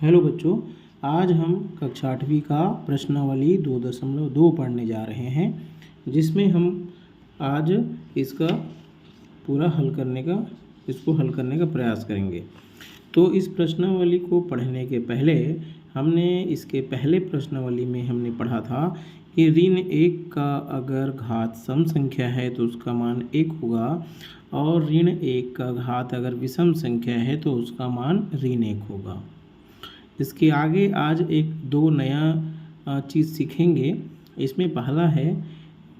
Hello बच्चों, आज हम कक्षा 8वीं का प्रश्नावली 2.2 पढ़ने जा रहे हैं, जिसमें हम आज इसको हल करने का प्रयास करेंगे। तो इस प्रश्नावली को पढ़ने के पहले हमने इसके पहले प्रश्नावली में हमने पढ़ा था कि ऋण 1 का अगर घात सम संख्या है तो उसका मान 1 होगा, और ऋण 1 का घात अगर विषम संख्या है तो उसका मान ऋण 1 होगा। इसके आगे आज एक दो नया चीज़ सीखेंगे। इसमें पहला है,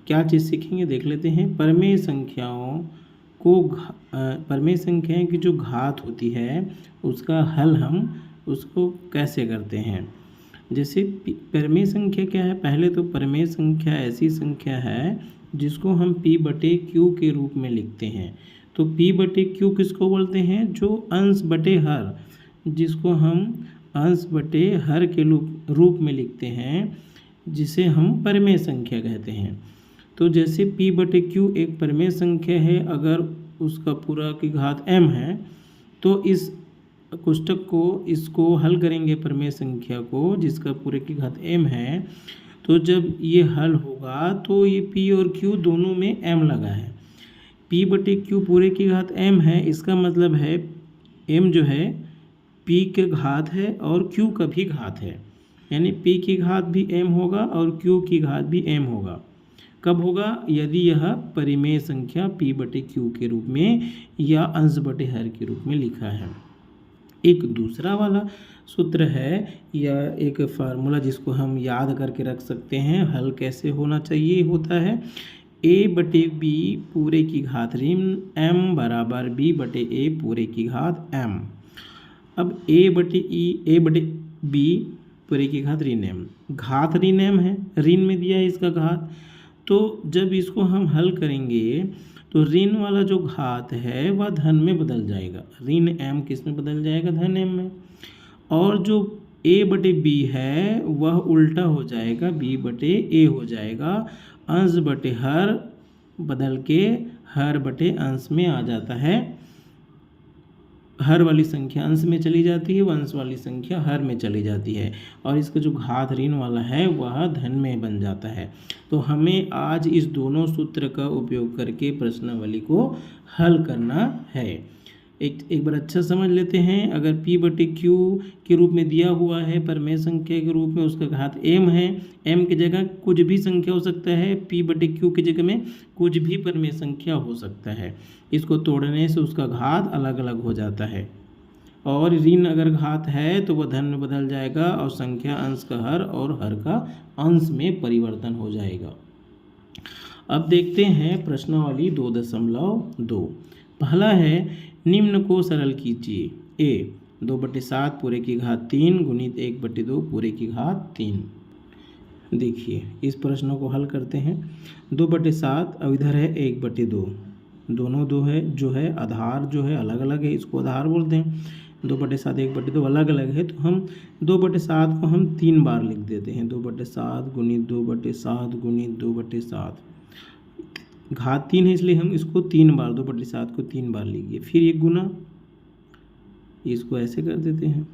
क्या चीज़ सीखेंगे देख लेते हैं। परमेय संख्याएं की जो घात होती है उसका हल हम उसको कैसे करते हैं। जैसे परमेय संख्या क्या है, पहले तो परमेय संख्या ऐसी संख्या है जिसको हम p/q के रूप में लिखते हैं। तो p/q किसको बोलते हैं, जो अंश बटे हर, जिसको हम अंश बटे हर के रूप में लिखते हैं, जिसे हम परमेय संख्या कहते हैं। तो जैसे p/q एक परमेय संख्या है, अगर उसका पूरा की घात m है तो इस कोष्ठक को इसको हल करेंगे परमेय संख्या को जिसका पूरे की घात m है। तो जब ये हल होगा तो ये p और q दोनों में m लगा है। p/q पूरे की घात m है, इसका मतलब है m जो है p के घात है और q का भी घात है, यानी p की घात भी m होगा और q की घात भी m होगा। कब होगा, यदि यह परिमेय संख्या p/q के रूप में या अंश बटे हर के रूप में लिखा है। एक दूसरा वाला सूत्र है या एक फार्मूला जिसको हम याद करके रख सकते हैं, हल कैसे होना चाहिए, होता है a/b पूरे की घात ऋण m बराबर b/a पूरे की घात m। अब a/b पूरे की घात ऋण m, घात ऋण m है, ऋण में दिया है इसका घात। तो जब इसको हम हल करेंगे तो ऋण वाला जो घात है वह धन में बदल जाएगा, ऋण m किस में बदल जाएगा, धन m में। और जो a/b है वह उल्टा हो जाएगा, b/a हो जाएगा। अंश बटे हर बदल के हर बटे अंश में आ जाता है, हर वाली संख्या अंश में चली जाती है, अंश वाली संख्या हर में चली जाती है, और इसका जो घात ऋण वाला है वह धन में बन जाता है। तो हमें आज इस दोनों सूत्र का उपयोग करके प्रश्नावली को हल करना है। एक बार अच्छा समझ लेते हैं। अगर p/q के रूप में दिया हुआ है परमेय संख्या के रूप में, उसका घात m है, m की जगह कुछ भी संख्या हो सकता है, p/q की जगह में कुछ भी परमेय संख्या हो सकता है। इसको तोड़ने से उसका घात अलग अलग हो जाता है, और ऋण अगर घात है तो वह धन में बदल जाएगा और संख्या अंश का हर और हर का अंश में परिवर्तन हो जाएगा। अब देखते हैं प्रश्नावली 2.2। पहला है, निम्न को सरल कीजिए। a 2/7 पूरे की घात 3 गुणित 1/2 पूरे की घात 3। देखिए इस प्रश्न को हल करते हैं। 2/7 अब इधर है 1/2, दोनों दो है, जो है आधार जो है अलग अलग है, इसको आधार बोलते हैं। 2/7 1/2 अलग अलग है, तो हम 2/7 को हम 3 बार लिख देते हैं। 2/7 गुणित 2/7 गुणित 2/7, घात 3 है इसलिए हम इसको 3 बार 2/7 को 3 बार लिखिए। फिर एक गुना, इसको ऐसे कर देते हैं।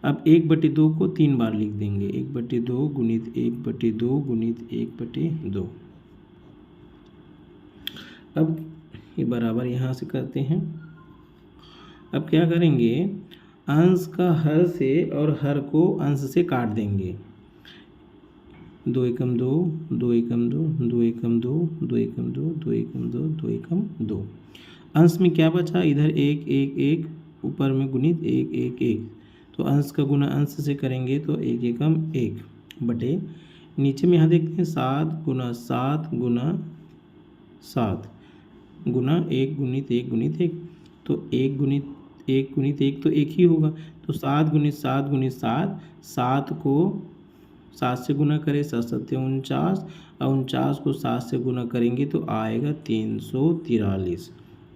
अब 1/2 को 3 बार लिख देंगे, 1/2 गुणित 1/2 गुणित 1/2। अब ये बराबर यहाँ से करते हैं। अब क्या करेंगे, अंश का हर से और हर को अंश से काट देंगे। 2 एकम 2, 2 एकम 2, 2 एकम 2, 2 एकम 2, 2 एकम 2, 2 एकम 2। अंश में क्या बचा, इधर 1 1 1, ऊपर में गुणित 1 1 1। तो अंश का गुना अंश से करेंगे तो 1 एकम 1 बटे, नीचे में यहाँ देखते हैं 7 गुना 7 गुना 7 गुना 1 गुणित 1 गुणित 1। तो 1 गुणित 1 गुणित 1 तो 1 ही होगा, तो 7 गुणित 7 गुणित 7, 7 को 7 से गुना करें, 7 7 49, और 49 को 7 से गुना करेंगे तो आएगा 343।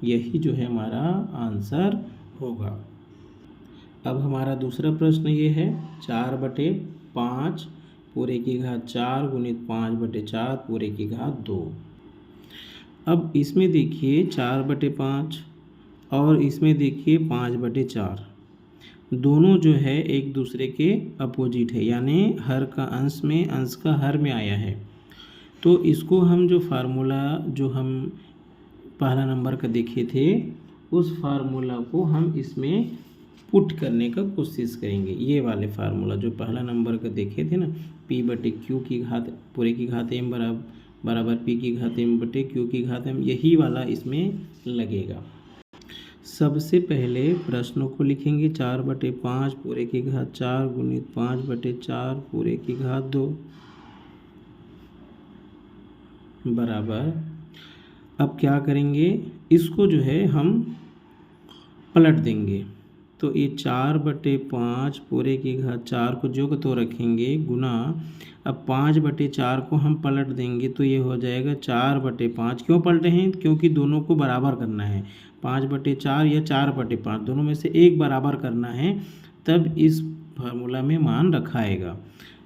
यही जो है हमारा आंसर होगा। अब हमारा दूसरा प्रश्न ये है, 4/5 पूरे की घात 4 गुणित 5/4 पूरे की घात 2। अब इसमें देखिए 4/5 और इसमें देखिए 5/4। दोनों जो है एक दूसरे के अपोजिट है, यानी हर का अंश में, अंश का हर में आया है। तो इसको हम जो फार्मूला जो हम पहला नंबर का देखे थे, उस फार्मूला को हम इसमें पुट करने का कोशिश करेंगे। ये वाले फार्मूला जो पहला नंबर का देखे थे ना, p बटे क्यू की घात पूरे की घात m बराबर p की घात m बटे क्यू की घात m, यही वाला इसमें लगेगा। सबसे पहले प्रश्नों को लिखेंगे 4/5 पूरे की घात 4 गुणित 5/4 पूरे की घात 2 बराबर। अब क्या करेंगे, इसको जो है हम पलट देंगे। तो ये 4/5 पूरे की घात 4 को जो को तो रखेंगे गुना, अब 5/4 को हम पलट देंगे तो ये हो जाएगा 4/5। क्यों पलटे हैं, क्योंकि दोनों को बराबर करना है। 5/4 या 4/5 दोनों में से एक बराबर करना है, तब इस फार्मूला में मान रखाएगा।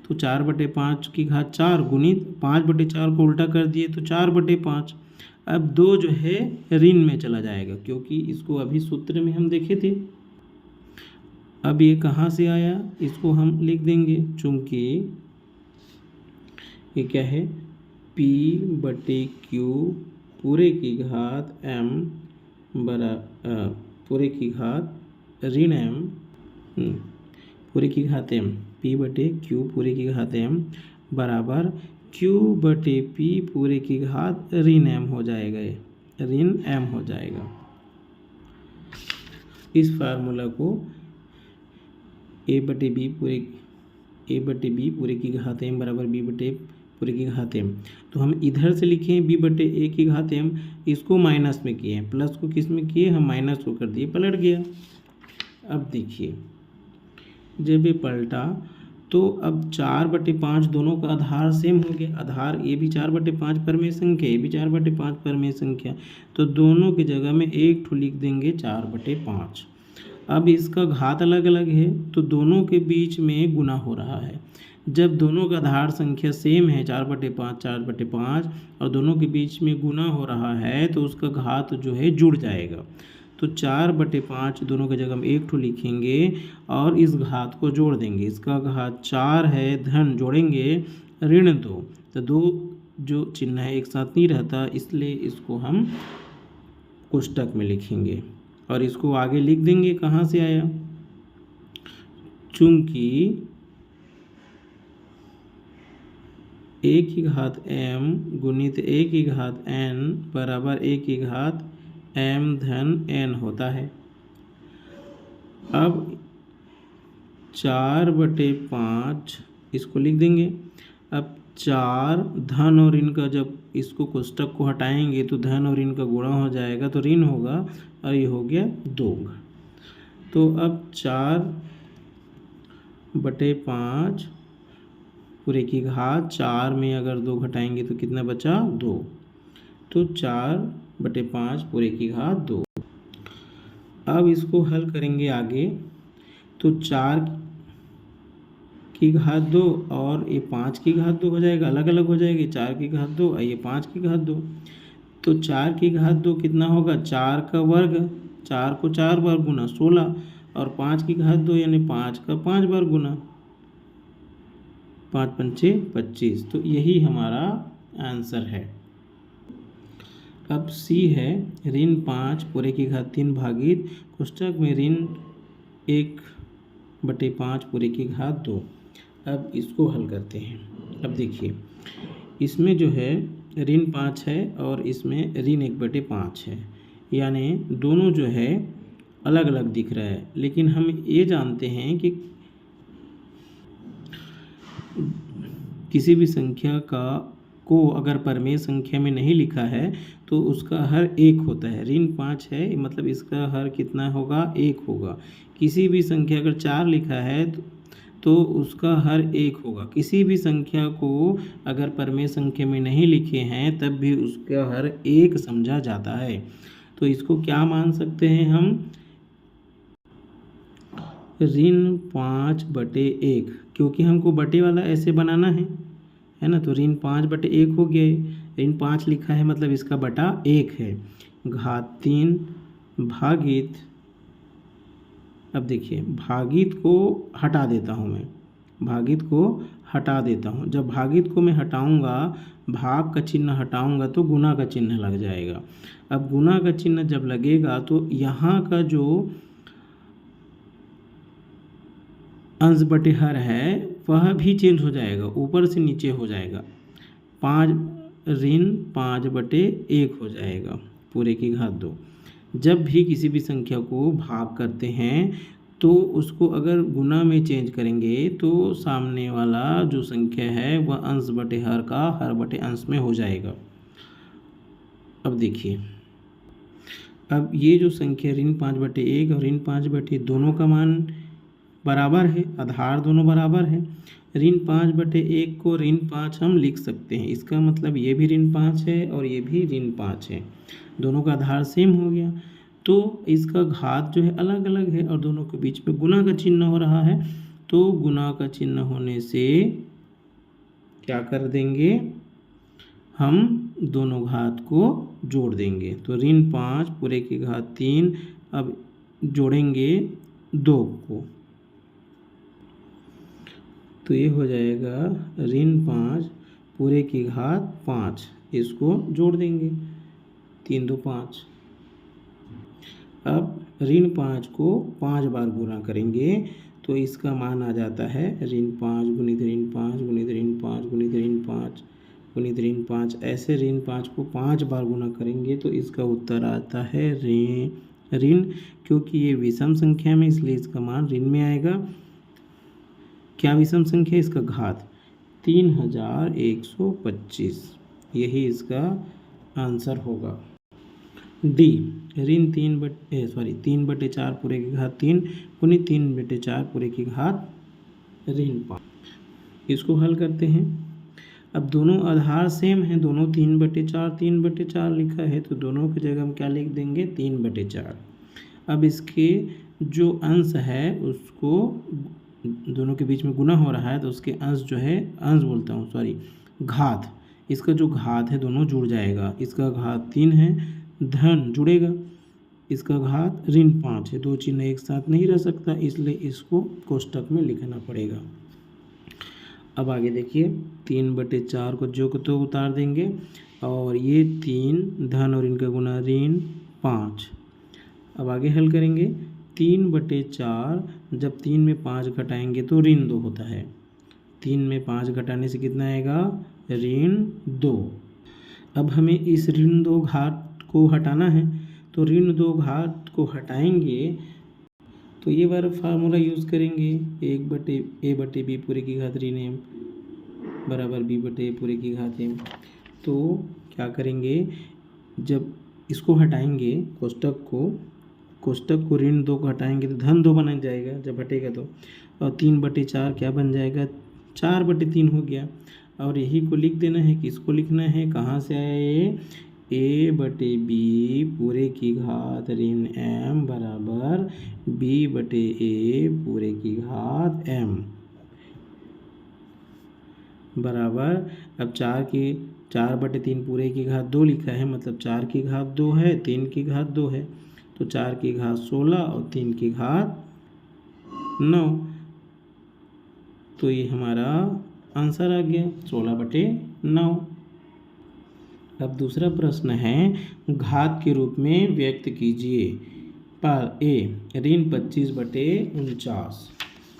तो 4/5 की घात 4 गुणित 5/4 को उल्टा कर दिए तो 4/5। अब 2 जो है ऋण में चला जाएगा, क्योंकि इसको अभी सूत्र में हम देखे थे। अब ये कहाँ से आया, इसको हम लिख देंगे, चूँकि ये क्या है, p/q पूरे की घात m पूरे की घात ऋण m पूरे की घात m, p/q पूरे की घात m बराबर q/p पूरे की घात ऋण m हो जाएगा, ये ऋण m हो जाएगा। इस फार्मूला को a/b पूरे की घात m बराबर b/a पूरे की घात m, तो हम इधर से लिखे हैं b/a की घात m, इसको माइनस में किए हैं, प्लस को किस में किए, हम माइनस को कर दिए, पलट गया। अब देखिए जब ये पलटा तो अब 4/5 दोनों का आधार सेम हो गया, आधार ये भी 4/5 परमेय संख्या, ये भी 4/5 परमेय संख्या, तो दोनों की जगह में एक ठो लिख देंगे 4/5। अब इसका घात अलग अलग है तो दोनों के बीच में गुना हो रहा है। जब दोनों का आधार संख्या सेम है 4/5 और दोनों के बीच में गुना हो रहा है तो उसका घात जो है जुड़ जाएगा। तो 4/5 दोनों की जगह हम एक ठो लिखेंगे और इस घात को जोड़ देंगे। इसका घात 4 है, धन जोड़ेंगे ऋण 2, तो 2 जो चिन्ह है एक साथ नहीं रहता, इसलिए इसको हम कोष्टक में लिखेंगे और इसको आगे लिख देंगे। कहाँ से आया, चूंकि a की घात m गुणित a की घात n बराबर a की घात m धन n होता है। अब 4/5 इसको लिख देंगे। अब 4 धन और ऋण का, जब इसको कोष्टक को हटाएंगे तो धन और ऋण का गुणा हो जाएगा तो ऋण होगा और ये हो गया 2। तो अब 4/5 पूरे की घात 4 में अगर 2 घटाएंगे तो कितना बचा, 2, तो 4/5 पूरे की घात 2। अब इसको हल करेंगे आगे, तो 4 की घात 2 और ये 5 की घात 2 हो जाएगा, अलग अलग हो जाएगी, 4 की घात 2 और ये 5 की घात 2। तो 4 की घात 2 कितना होगा, 4 का वर्ग, 4 को 4 बार गुना 16, और 5 की घात 2 यानी 5 का 5 बार गुना, 5 पंचे 25। तो यही हमारा आंसर है। अब सी है ऋण 5 पूरे की घात 3 भागित कोष्टक में ऋण 1/5 पूरे की घात 2। अब इसको हल करते हैं। अब देखिए इसमें जो है ऋण 5 है और इसमें ऋण 1/5 है, यानी दोनों जो है अलग अलग दिख रहा है, लेकिन हम ये जानते हैं कि किसी भी संख्या को अगर परमेय संख्या में नहीं लिखा है तो उसका हर 1 होता है। ऋण 5 है मतलब इसका हर कितना होगा, 1 होगा। किसी भी संख्या अगर 4 लिखा है तो उसका हर 1 होगा। किसी भी संख्या को अगर परमेय संख्या में नहीं लिखे हैं तब भी उसका हर 1 समझा जाता है। तो इसको क्या मान सकते हैं हम, ऋण 5/1, क्योंकि हमको बटे वाला ऐसे बनाना है ना, तो ऋण 5/1 हो गया। ऋण 5 लिखा है मतलब इसका बटा 1 है, घात 3 भागित अब देखिए भागित को हटा देता हूँ मैं, भागित को हटा देता हूँ। जब भागित को मैं हटाऊँगा, भाग का चिन्ह हटाऊँगा तो गुना का चिन्ह लग जाएगा। अब गुना का चिन्ह जब लगेगा तो यहाँ का जो अंश बटे हर है वह भी चेंज हो जाएगा, ऊपर से नीचे हो जाएगा। 5 हो जाएगा पूरे की घात 2। जब भी किसी भी संख्या को भाग करते हैं तो उसको अगर गुना में चेंज करेंगे तो सामने वाला जो संख्या है वह अंश बटे हर का हर बटे अंश में हो जाएगा। अब देखिए, अब ये जो संख्या ऋण 5/1 और ऋण 5/, दोनों का मान बराबर है, आधार दोनों बराबर है। ऋण 5/1 को ऋण 5 हम लिख सकते हैं, इसका मतलब ये भी ऋण 5 है और ये भी ऋण 5 है, दोनों का आधार सेम हो गया। तो इसका घात जो है अलग अलग है और दोनों के बीच में गुना का चिन्ह हो रहा है, तो गुना का चिन्ह होने से क्या कर देंगे, हम दोनों घात को जोड़ देंगे। तो ऋण 5 पूरे की घात 3, अब जोड़ेंगे 2 को, तो ये हो जाएगा ऋण 5 पूरे की घात 5, इसको जोड़ देंगे 3 2 5। अब ऋण 5 को 5 बार गुणा करेंगे तो इसका मान आ जाता है ऋण 5 गुणित ऋण 5 गुणित ऋण 5 गुणित ऋण 5 गुणित ऋण 5। ऐसे ऋण 5 को 5 बार गुणा करेंगे तो इसका उत्तर आता है ऋण, क्योंकि ये विषम संख्या में इसलिए इसका मान ऋण में आएगा। क्या विषम संख्या, इसका घात 3125, यही इसका आंसर होगा। डी ऋण 3/4 पूरे की घात 3 गुणित 3/4 पूरे की घात ऋण 5। इसको हल करते हैं। अब दोनों आधार सेम हैं, दोनों 3/4 लिखा है तो दोनों की जगह हम क्या लिख देंगे 3/4। अब इसके जो अंश है उसको दोनों के बीच में गुना हो रहा है तो उसके अंश जो है, घात, इसका जो घात है दोनों जुड़ जाएगा। इसका घात 3 है, धन जुड़ेगा, इसका घात ऋण 5 है, दो चिन्ह एक साथ नहीं रह सकता, इसलिए इसको कोष्टक में लिखना पड़ेगा। अब आगे देखिए 3/4 को जो को तो उतार देंगे और ये 3 धन और इनका गुना ऋण 5। अब आगे हल करेंगे 3/4, जब 3 में 5 घटाएंगे तो ऋण 2 होता है, 3 में 5 घटाने से कितना आएगा ऋण 2। अब हमें इस ऋण 2 घात को हटाना है तो ऋण 2 घात को हटाएंगे तो ये बार फार्मूला यूज़ करेंगे, a/b पूरे की घात ऋण m बराबर b/a पूरे की घात m। तो क्या करेंगे, जब इसको हटाएंगे कोष्टक को ऋण 2 को हटाएंगे तो धन 2 बन जाएगा जब हटेगा तो, और 3/4 क्या बन जाएगा 4/3 हो गया। और यही को लिख देना है, किसको लिखना है, कहाँ से आया ये a/b पूरे की घात ऋण m बराबर b/a पूरे की घात m बराबर। अब 4/3 पूरे की घात 2 लिखा है, मतलब 4 की घात 2 है, 3 की घात 2 है, तो 4 की घात 16 और 3 की घात 9, तो ये हमारा आंसर आ गया 16/9। अब दूसरा प्रश्न है, घात के रूप में व्यक्त कीजिए। पर ए ऋण 25/49,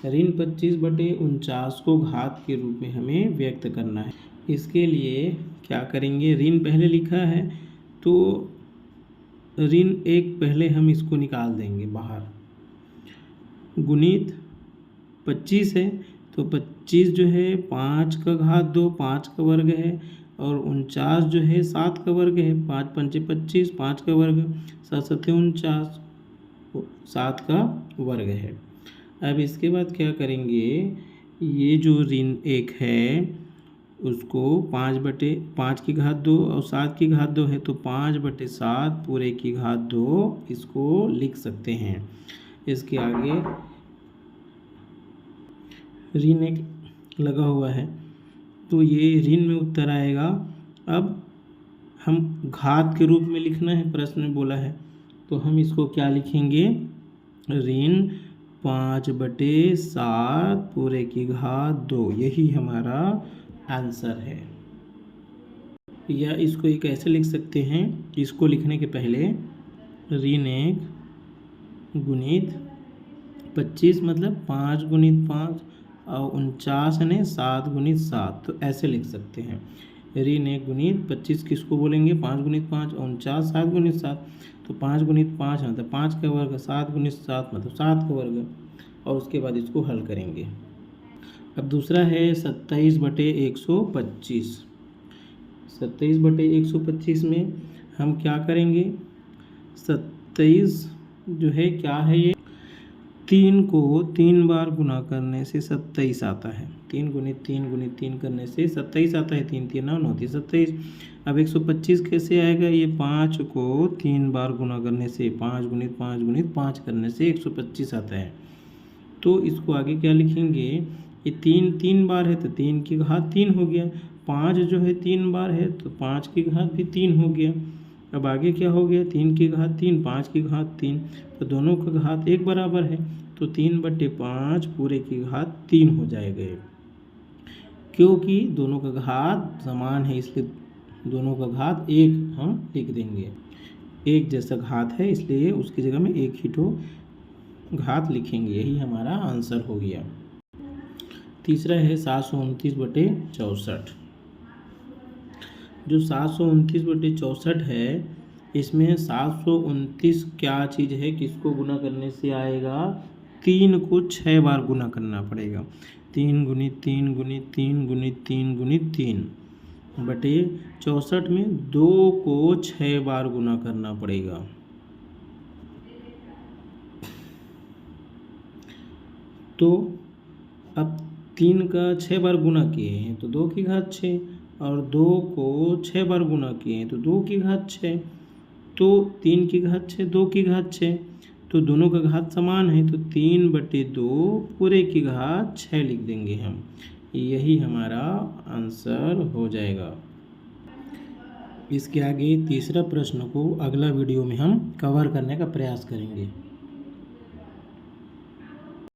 ऋण 25/49 को घात के रूप में हमें व्यक्त करना है। इसके लिए क्या करेंगे, ऋण पहले लिखा है तो ऋण 1 पहले हम इसको निकाल देंगे बाहर, गुणित 25 है तो 25 जो है 5 का घात 2, 5 का वर्ग है, और 49 जो है 7 का वर्ग है, 5 पंचे 25, 5 का वर्ग, 7 सत्ते 49, 7 का वर्ग है। अब इसके बाद क्या करेंगे, ये जो ऋण 1 है उसको 5 की घात 2 और 7 की घात 2 है तो 5/7 पूरे की घात 2 इसको लिख सकते हैं। इसके आगे ऋण 1 लगा हुआ है तो ये ऋण में उत्तर आएगा। अब हम घात के रूप में लिखना है, प्रश्न में बोला है, तो हम इसको क्या लिखेंगे, ऋण 5/7 पूरे की घात 2, यही हमारा आंसर है। या इसको एक ऐसे लिख सकते हैं, इसको लिखने के पहले ऋण 1 गुणित 25 मतलब 5 गुणित 5 और 49 ने 7 गुणित 7, तो ऐसे लिख सकते हैं। ऋण 1 गुणित 25 किसको बोलेंगे, 5 गुणित 5 और 49 7 गुणित 7, तो 5 गुणित 5 मतलब 5 का वर्ग, 7 गुणित 7 मतलब 7 का वर्ग, और उसके बाद इसको हल करेंगे। अब दूसरा है 27/125। 27/125 में हम क्या करेंगे, 27 जो है क्या है, ये 3 को 3 बार गुना करने से 27 आता है। 3 गुणित 3 गुणित 3 करने से 27 आता है। 3 3 9 9 27। अब 125 कैसे आएगा, ये 5 को 3 बार गुना करने से 5 गुणित 5 गुणित 5 करने से 125 आता है। तो इसको आगे क्या लिखेंगे, ये 3 बार है तो 3 की घात 3 हो गया। 5 जो है 3 बार है तो 5 की घात भी 3 हो गया। अब आगे क्या हो गया, 3 की घात 3, 5 की घात 3, तो दोनों का घात एक बराबर है, तो 3/5 पूरे की घात 3 हो जाएगा। क्योंकि दोनों का घात समान है इसलिए दोनों का घात 1 हम लिख देंगे। एक जैसा घात है इसलिए उसकी जगह में एक ही ठो घात लिखेंगे, यही हमारा आंसर हो गया। तीसरा है 729/64। जो 729/64 है, इसमें 729 क्या चीज़ है, किसको गुना करने से आएगा, 3 को 6 बार गुना करना पड़ेगा। 3 गुणित 3 गुणित 3 गुणित 3 गुणित 3 बटे 64 में 2 को 6 बार गुना करना पड़ेगा। तो अब 3 का 6 बार गुना किए हैं तो 2 की घात 6, और 2 को 6 बार गुना किए हैं तो 2 की घात 6, तो 3 की घात 6 2 की घात 6, तो दोनों का घात समान है, तो 3/2 पूरे की घात 6 लिख देंगे हम, यही हमारा आंसर हो जाएगा। इसके आगे तीसरा प्रश्न को अगला वीडियो में हम कवर करने का प्रयास करेंगे।